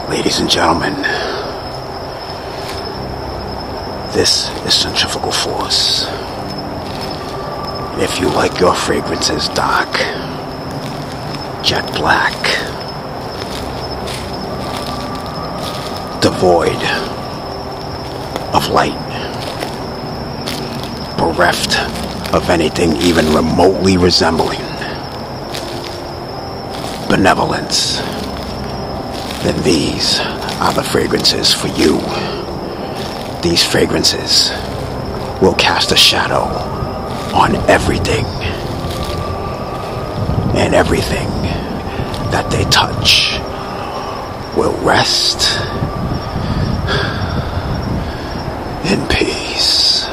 Ladies and gentlemen, this is Centrifugal Force. If you like your fragrances dark, jet black, devoid of light, bereft of anything even remotely resembling benevolence, then these are the fragrances for you. These fragrances will cast a shadow on everything, and everything that they touch will rest in peace.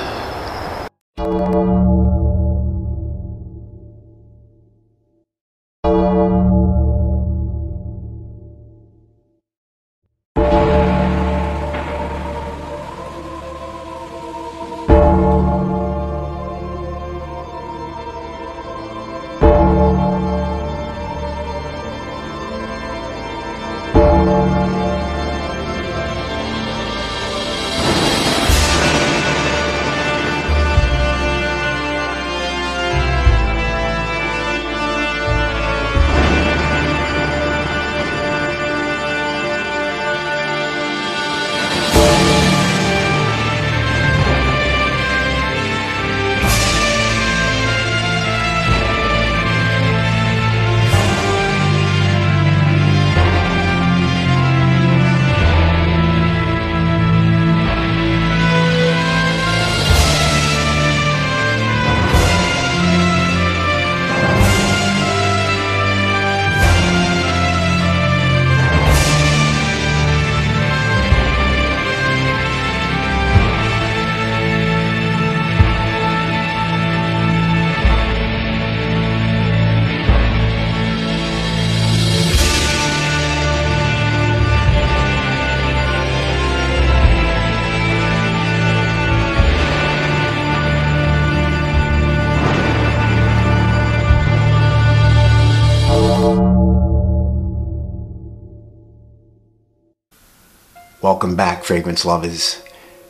Welcome back, fragrance lovers,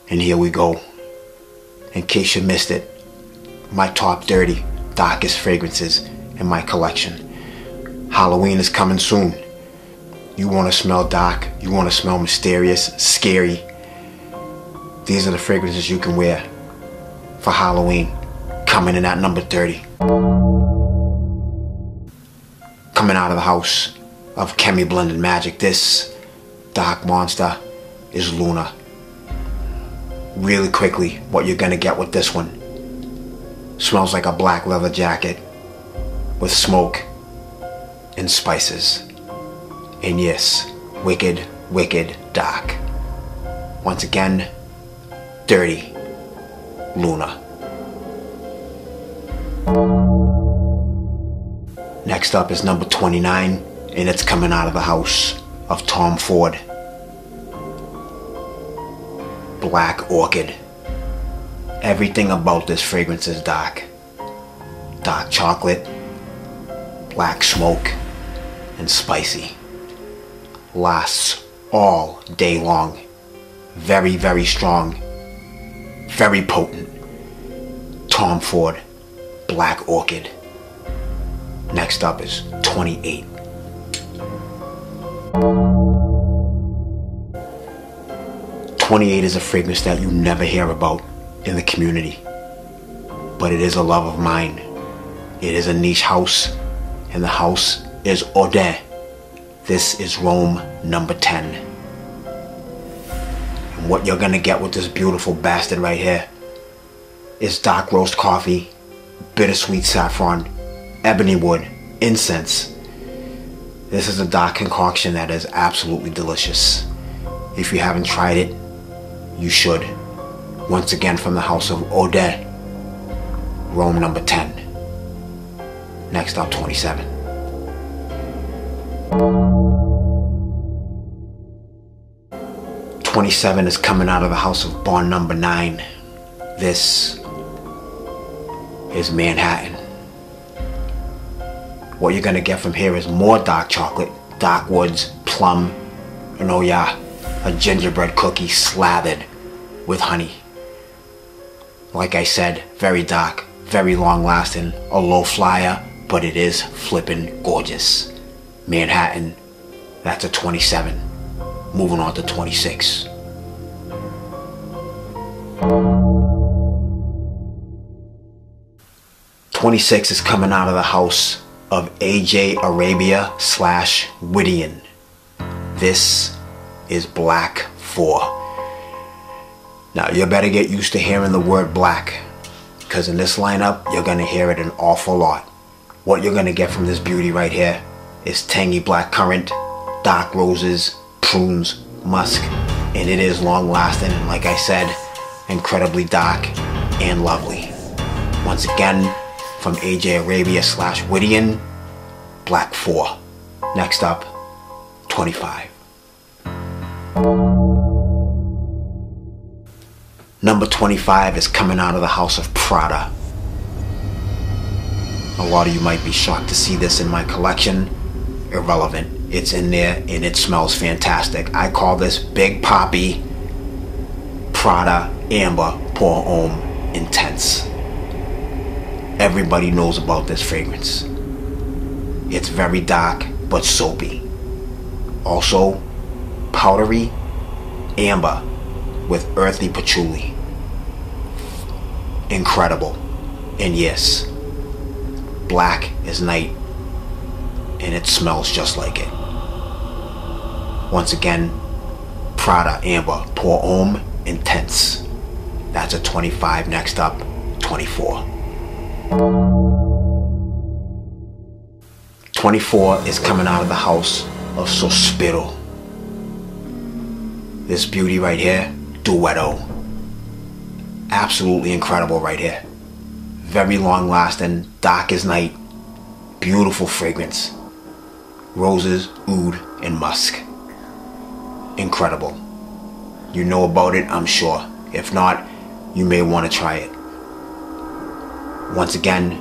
and here we go. In case you missed it, my top 30 darkest fragrances in my collection. Halloween is coming soon. You want to smell dark, you want to smell mysterious, scary. These are the fragrances you can wear for Halloween, coming in at number 30. Coming out of the house of Chemi Blended Magic, this dark monster is Luna. Really quickly, what you're gonna get with this one: smells like a black leather jacket with smoke and spices. And yes, wicked, wicked dark. Once again, dirty Luna. Next up is number 29, and it's coming out of the house of Tom Ford. Black Orchid. Everything about this fragrance is dark. Dark chocolate, black smoke, and spicy. Lasts all day long. Very, very strong. Very potent. Tom Ford Black Orchid. Next up is 28. "28 is a fragrance that you never hear about in the community, but it is a love of mine. It is a niche house, and the house is Eau de. This is Rome number 10. And what you're gonna get with this beautiful bastard right here is dark roast coffee, bittersweet saffron, ebony wood, incense. This is a dark concoction that is absolutely delicious. If you haven't tried it, you should. Once again, from the house of Eau de, Rome number 10. Next up, 27. "27 is coming out of the house of Bond number 9. This is Manhattan. What you're gonna get from here is more dark chocolate, dark woods, plum, And oh yeah, a gingerbread cookie slathered with honey. Like I said, very dark, very long lasting, a low flyer, but it is flippin' gorgeous. Manhattan, that's a 27. Moving on to 26. '26 is coming out of the house of AJ Arabia / Whittian. This is Black 4. Now you better get used to hearing the word black, because in this lineup you're gonna hear it an awful lot. What you're gonna get from this beauty right here is tangy black currant, dark roses, prunes, musk, and it is long lasting, and like I said, incredibly dark and lovely. Once again, from AJ Arabia / Whittian, Black 4. Next up, 25. Number 25 is coming out of the house of Prada. A lot of you might be shocked to see this in my collection. Irrelevant. It's in there and it smells fantastic. I call this Big Poppy Prada Amber Pour Homme Intense. Everybody knows about this fragrance. It's very dark but soapy. Also powdery amber with earthy patchouli. Incredible. And yes, black is night and it smells just like it. Once again, Prada Amber Pour Homme Intense. That's a 25. Next up, 24. 24 is coming out of the house of Sospiro. This beauty right here, Duetto. Absolutely incredible right here. Very long lasting, dark as night, beautiful fragrance. Roses, oud, and musk. Incredible. You know about it, I'm sure. If not, you may want to try it. Once again,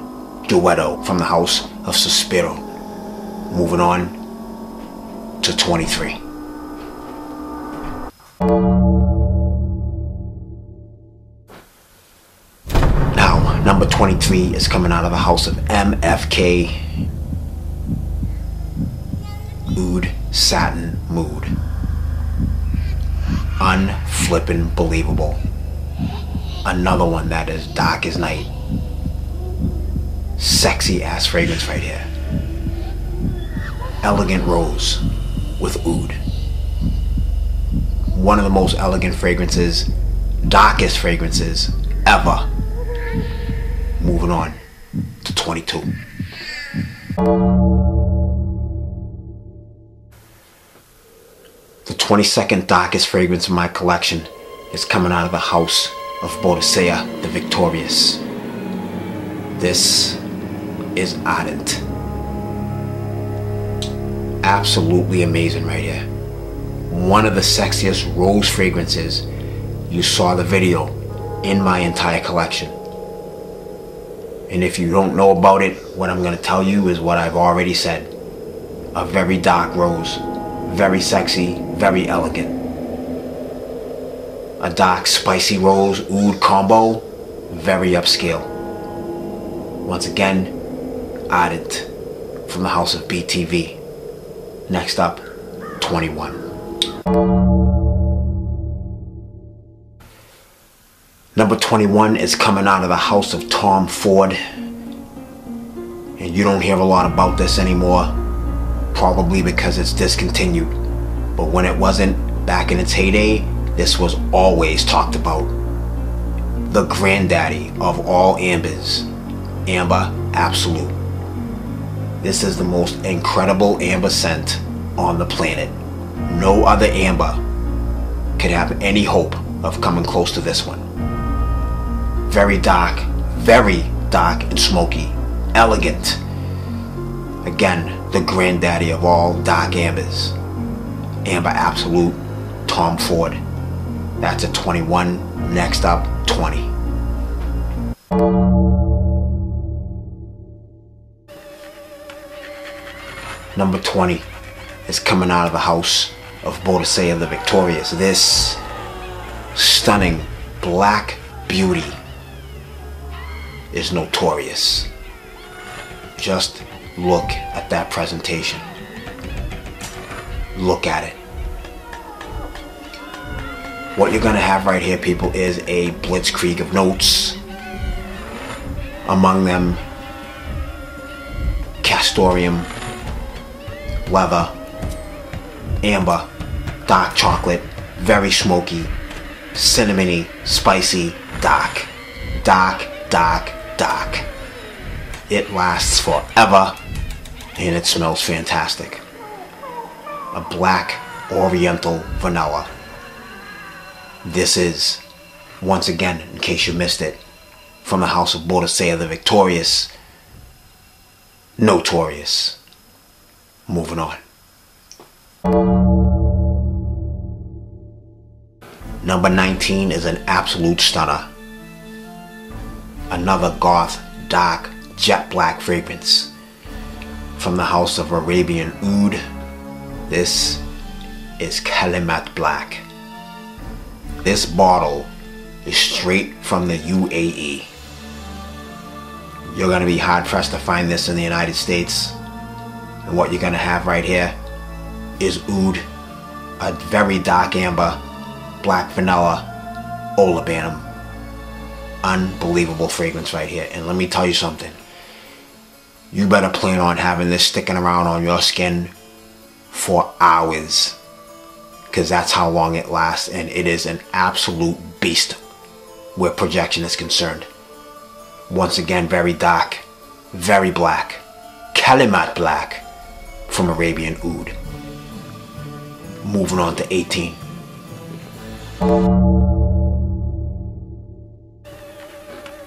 Duetto from the house of Sospiro. Moving on to 23. Now, number 23 is coming out of the house of MFK Oud Satin Mood. Unflippin' believable. Another one that is dark as night. Sexy ass fragrance right here. Elegant rose with oud. One of the most elegant fragrances, darkest fragrances ever. Moving on to 22. The 22nd darkest fragrance in my collection is coming out of the house of Boadicea the Victorious. This is Ardent. Absolutely amazing right here. One of the sexiest rose fragrances. You saw the video in my entire collection. And if you don't know about it, what I'm going to tell you is what I've already said. A very dark rose. Very sexy, very elegant. A dark spicy rose oud combo. Very upscale. Once again, Ardent from the house of BTV. Next up, 21. Number 21 is coming out of the house of Tom Ford. And you don't hear a lot about this anymore, probably because it's discontinued. But when it wasn't, back in its heyday, this was always talked about. The granddaddy of all ambers, Amber Absolute. This is the most incredible amber scent on the planet. No other amber could have any hope of coming close to this one. Very dark and smoky, elegant. Again, the granddaddy of all dark ambers. Amber Absolute, Tom Ford. That's a 21. Next up, 20. Number 20 is coming out of the house of Boadicea the Victorious. This stunning black beauty is notorious. Just look at that presentation. Look at it. What you're gonna have right here, people, is a blitzkrieg of notes. Among them, castoreum, leather, amber, dark chocolate, very smoky, cinnamony, spicy, dark. Dark, dark, dark. It lasts forever and it smells fantastic. A black oriental vanilla. This is, once again, in case you missed it, from the house of Boadicea the Victorious, notorious. Moving on. Number 19 is an absolute stunner. Another goth, dark, jet black fragrance from the house of Arabian Oud. This is Kalimat Black. This bottle is straight from the UAE. You're going to be hard pressed to find this in the United States. And what you're going to have right here is Oud, a very dark amber, black vanilla, olibanum. Unbelievable fragrance right here. And let me tell you something. You better plan on having this sticking around on your skin for hours, because that's how long it lasts, and it is an absolute beast where projection is concerned. Once again, very dark, very black, Kalimat Black from Arabian Oud. Moving on to 18.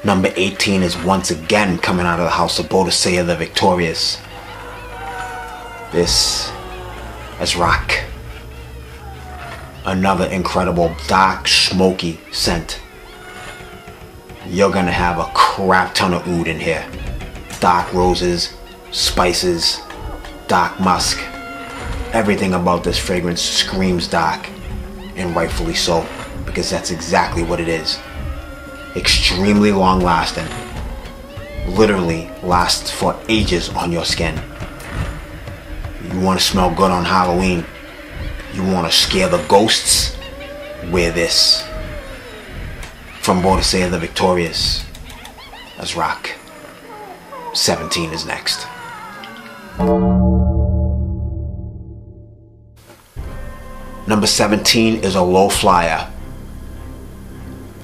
Number 18 is once again coming out of the house of Boadicea the Victorious. This is Rock. Another incredible dark smoky scent. You're gonna have a crap ton of oud in here. Dark roses, spices, dark musk. Everything about this fragrance screams dark, and rightfully so, because that's exactly what it is. Extremely long lasting. Literally lasts for ages on your skin. You want to smell good on Halloween? You want to scare the ghosts? Wear this. From Boadicea the Victorious. That's Rock. 17 is next. Number 17 is a low flyer.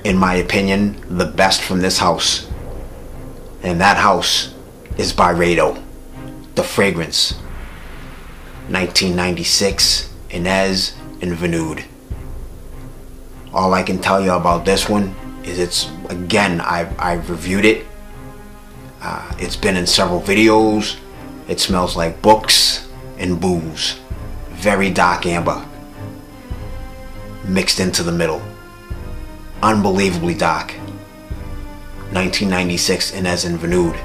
In my opinion, the best from this house. And that house is Byredo. The fragrance. 1996, Inez and Vinood. All I can tell you about this one is it's, again, I've reviewed it. It's been in several videos. It smells like books and booze. Very dark amber. Mixed into the middle. Unbelievably dark. 1996 Inez and Vinood.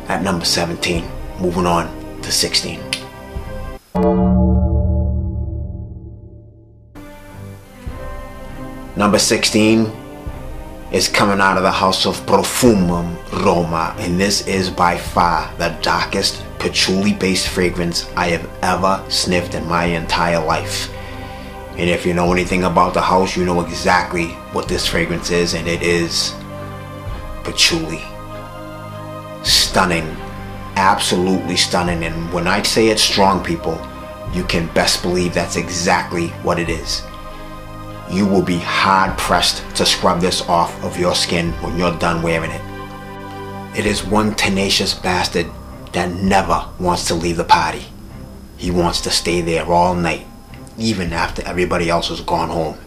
At number 17. Moving on to 16. Number 16 is coming out of the house of Profumum Roma, and this is by far the darkest patchouli based fragrance I have ever sniffed in my entire life. And if you know anything about the house, you know exactly what this fragrance is, and it is patchouli. Stunning. Absolutely stunning. And when I say it's strong, people, you can best believe that's exactly what it is. You will be hard pressed to scrub this off of your skin when you're done wearing it. It is one tenacious bastard that never wants to leave the party. He wants to stay there all night, even after everybody else has gone home.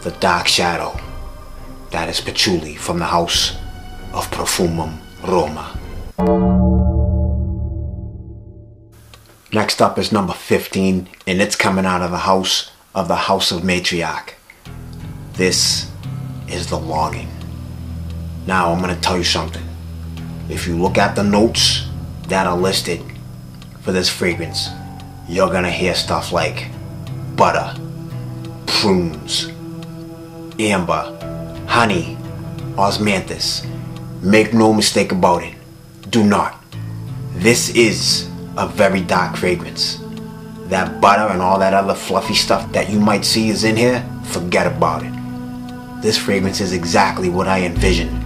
The dark shadow, that is patchouli from the house of Profumum Roma. Next up is number 15, and it's coming out of the house of Matriarch. This is the Longing. Now I'm going to tell you something. If you look at the notes that are listed for this fragrance, you're gonna hear stuff like butter, prunes, amber, honey, osmanthus. Make no mistake about it. Do not. This is a very dark fragrance. That butter and all that other fluffy stuff that you might see is in here, forget about it. This fragrance is exactly what I envisioned.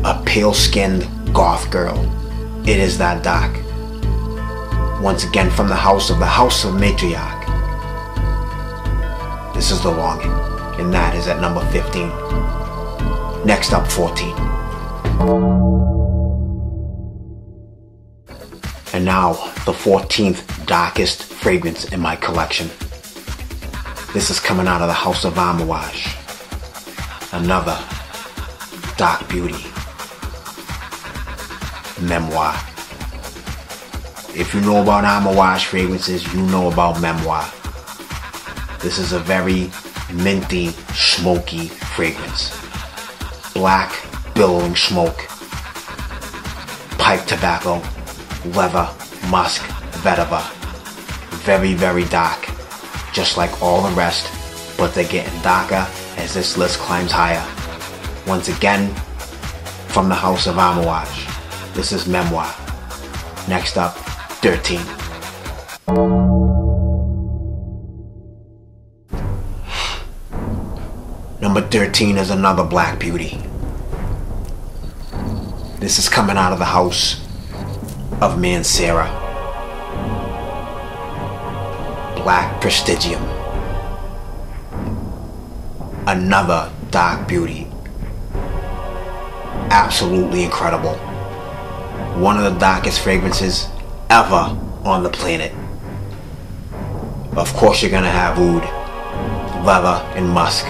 A pale-skinned goth girl. It is that dark. Once again from the House of Matriarch. This is The Longing, and that is at number 15. Next up, 14. And now, the 14th darkest fragrance in my collection. This is coming out of the House of Amouage. Another dark beauty. Memoir. If you know about Amouage fragrances, you know about Memoir. This is a very minty, smoky fragrance. Black, billowing smoke. Pipe tobacco, leather, musk, vetiver. Very, very dark. Just like all the rest, but they're getting darker as this list climbs higher. Once again, from the House of Amouage. This is Memoir. Next up, 13. Number 13 is another black beauty. This is coming out of the House of Mancera. Black Prestigium. Another dark beauty. Absolutely incredible. One of the darkest fragrances ever on the planet. Of course you're gonna have oud, leather, and musk.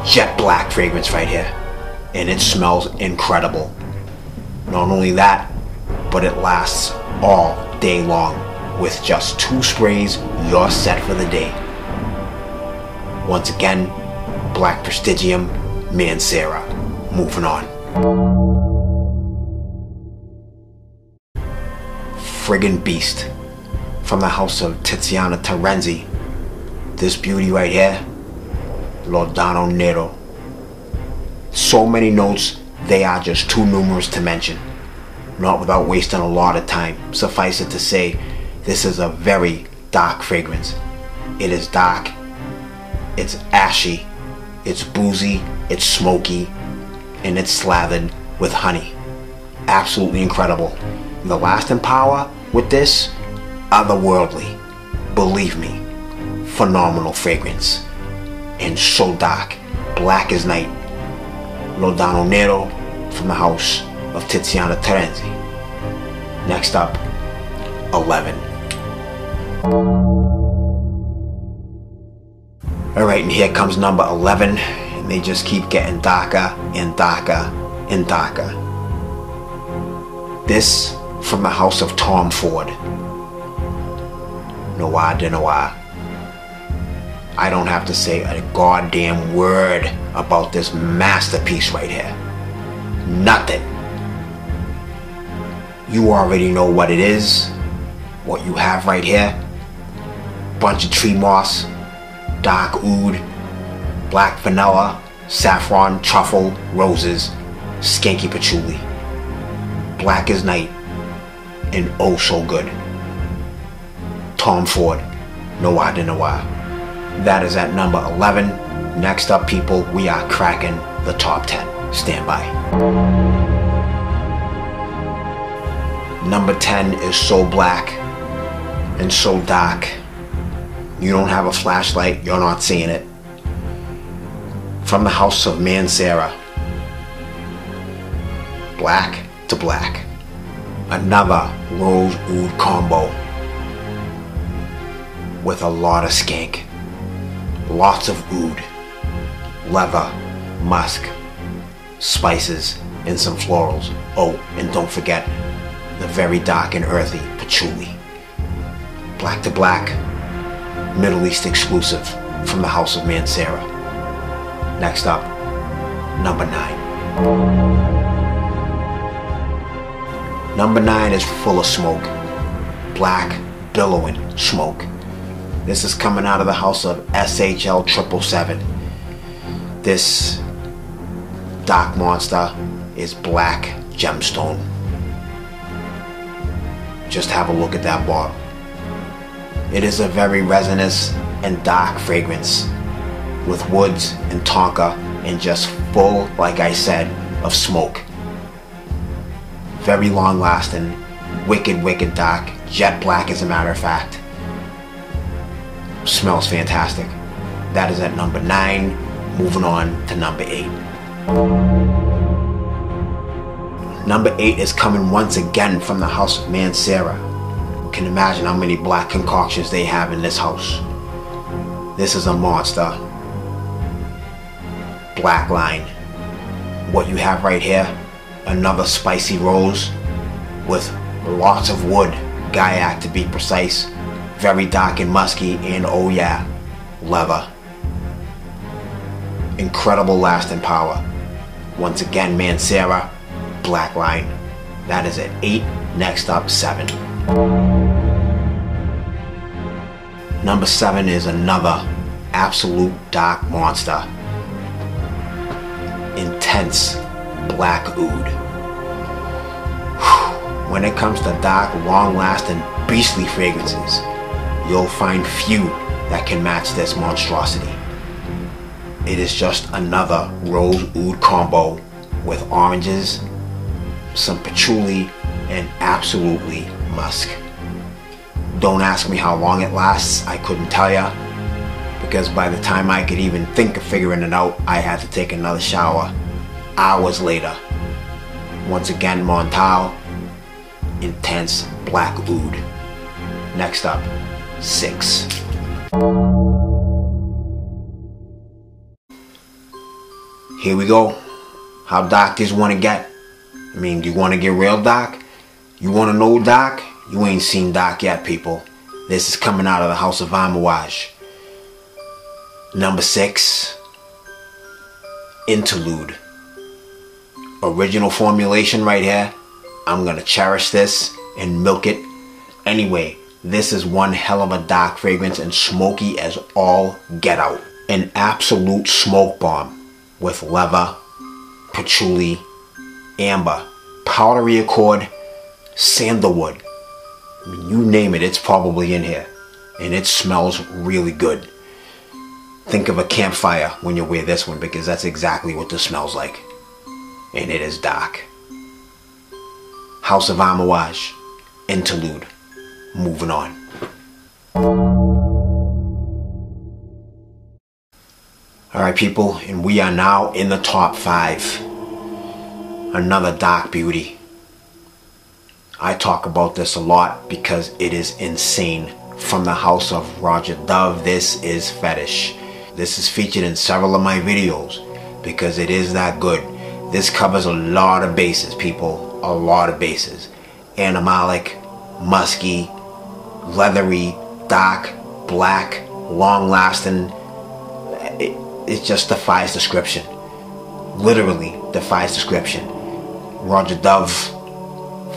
Jet black fragrance right here. And it smells incredible. Not only that, but it lasts all day long. With just 2 sprays, you're set for the day. Once again, Black Prestigium, Mancera. Moving on. Friggin' Beast. From the House of Tiziana Terenzi. This beauty right here, Lodano Nero. So many notes, they are just too numerous to mention. Not without wasting a lot of time. Suffice it to say, this is a very dark fragrance. It is dark, it's ashy, it's boozy, it's smoky, and it's slathered with honey. Absolutely incredible. The lasting power with this, otherworldly. Believe me, phenomenal fragrance. And so dark, black as night. Lodano Nero from the House of Tiziana Terenzi. Next up, 11. Alright, and here comes number 11, and they just keep getting darker and darker and darker. This from the House of Tom Ford. Noir de Noir. I don't have to say a goddamn word about this masterpiece right here. Nothing. You already know what it is, what you have right here. Bunch of tree moss, dark oud, black vanilla, saffron, truffle, roses, skanky patchouli. Black as night, and oh so good. Tom Ford, Noir de Noir. That is at number 11. Next up, people, we are cracking the top 10. Stand by. Number 10 is so black and so dark. You don't have a flashlight, you're not seeing it. From the House of Mancera. Black to black. Another rose oud combo with a lot of skank. Lots of oud, leather, musk, spices, and some florals. Oh, and don't forget the very dark and earthy patchouli. Black to black, Middle East exclusive from the House of Mancera. Next up, number 9. Number 9 is full of smoke. Black, billowing smoke. This is coming out of the house of SHL 777. This Dark Monster is Black Gemstone. Just have a look at that bottle. It is a very resinous and dark fragrance with woods and tonka and just full, like I said, of smoke. Very long lasting, wicked dark, jet black as a matter of fact. Smells fantastic. That is at number 9. Moving on to number 8. Number 8 is coming once again from the house of Mancera. You can imagine how many black concoctions they have in this house. This is a monster. Black line. What you have right here, another spicy rose with lots of wood, Gaiac to be precise, very dark and musky, and oh yeah, leather. Incredible lasting power. Once again, Mancera, black line. That is at 8. Next up, 7. Number 7 is another absolute dark monster. Intense black oud. When it comes to dark, long-lasting, beastly fragrances, you'll find few that can match this monstrosity. It is just another rose oud combo with oranges, some patchouli, and absolutely musk. Don't ask me how long it lasts, I couldn't tell ya, because by the time I could even think of figuring it out, I had to take another shower hours later. Once again, Montal, intense black oud. Next up, 6. Here we go. How dark does one to get? I mean, do you want to get real dark? You want to know dark? You ain't seen dark yet, people. This is coming out of the house of Amouage. Number 6, Interlude. Original formulation right here. I'm gonna cherish this and milk it. Anyway, this is one hell of a dark fragrance and smoky as all get out. An absolute smoke bomb with leather, patchouli, amber, powdery accord, sandalwood. I mean, you name it, it's probably in here. And it smells really good. Think of a campfire when you wear this one, because that's exactly what this smells like. And it is dark. House of Amouage, Interlude. Moving on. Alright people, and we are now in the top 5. Another dark beauty. I talk about this a lot because it is insane. From the house of Roger Dove, this is Fetish. This is featured in several of my videos because it is that good. This covers a lot of bases, people. A lot of bases. Animalic, musky, leathery, dark, black, long-lasting. It just defies description. Literally defies description. Roger Dove,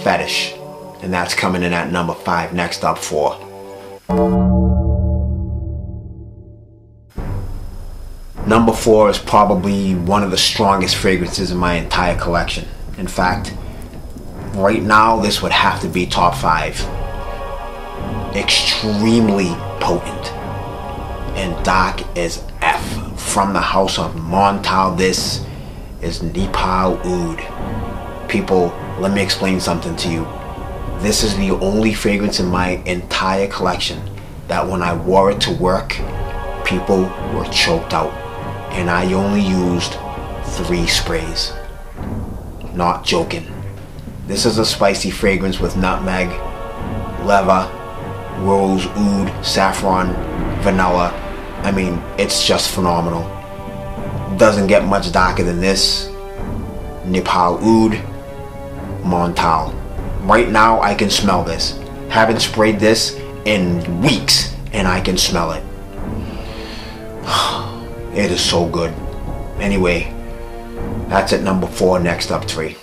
Fetish. And that's coming in at number 5. Next up, 4. Number 4 is probably one of the strongest fragrances in my entire collection. In fact, right now this would have to be top 5. Extremely potent and dark as F. From the house of Montal, this is Nepal Oud. People, let me explain something to you. This is the only fragrance in my entire collection that when I wore it to work, people were choked out. And I only used 3 sprays. Not joking. This is a spicy fragrance with nutmeg, leather, rose, oud, saffron, vanilla. I mean, it's just phenomenal. Doesn't get much darker than this. Nepal Oud, Montal. Right now I can smell this. Haven't sprayed this in weeks and I can smell it. It is so good. Anyway, that's at number 4. Next up, 3.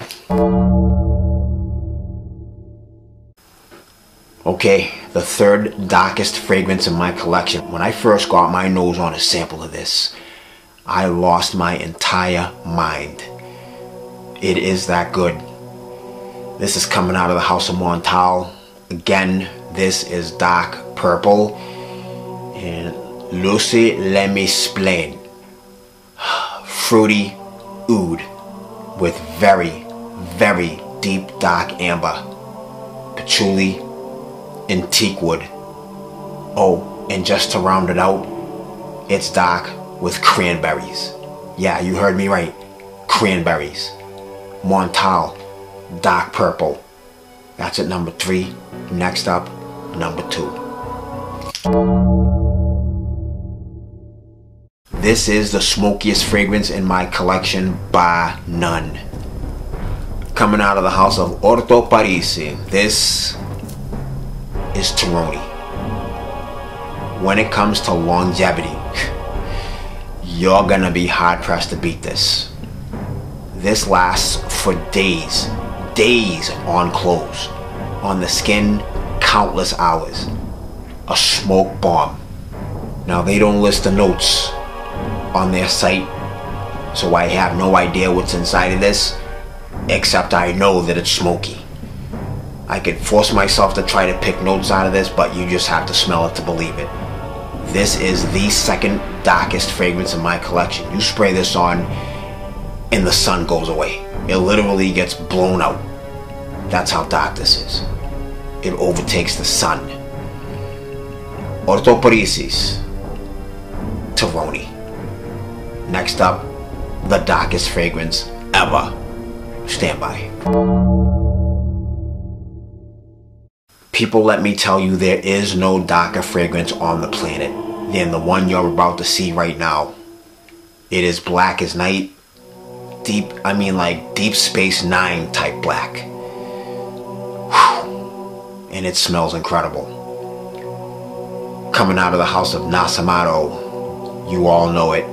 Okay, the third darkest fragrance in my collection. When I first got my nose on a sample of this, I lost my entire mind. It is that good. This is coming out of the House of Montal. Again, this is dark purple. And Lucy, let me explain. Fruity oud with very, very deep dark amber, patchouli, and teak wood. Oh, and just to round it out, it's dark with cranberries. Yeah, you heard me right. Cranberries. Montal, dark purple. That's at number 3. Next up, number 2. This is the smokiest fragrance in my collection by none. Coming out of the house of Orto Parisi, this is Terroni. When it comes to longevity, you're gonna be hard pressed to beat this. This lasts for days on clothes, on the skin, countless hours. A smoke bomb. Now they don't list the notes on their site, so I have no idea what's inside of this, except I know that it's smoky. I could force myself to try to pick notes out of this, but you just have to smell it to believe it. This is the second darkest fragrance in my collection. You spray this on and the sun goes away. It literally gets blown out. That's how dark this is. It overtakes the sun. Orto Parisi, Terroni. Next up, the darkest fragrance ever. Stand by. People, let me tell you, there is no darker fragrance on the planet than the one you're about to see right now. It is black as night. Deep, I mean like Deep Space Nine type black. Whew. And it smells incredible. Coming out of the house of Nasamado, you all know it.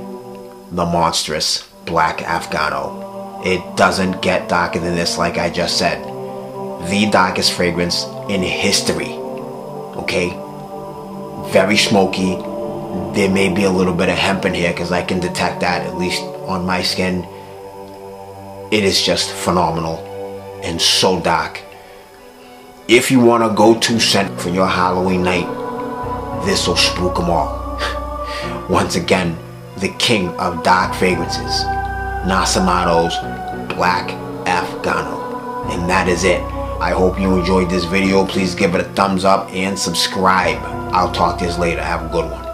The monstrous Black Afgano. It doesn't get darker than this, like I just said. The darkest fragrance in history. Okay? Very smoky. There may be a little bit of hemp in here because I can detect that, at least on my skin. It is just phenomenal and so dark. If you want a go-to scent for your Halloween night, this will spook them all. Once again, the king of dark fragrances, Nasamado's Black Afgano. And that is it. I hope you enjoyed this video. Please give it a thumbs up and subscribe. I'll talk to you later. Have a good one.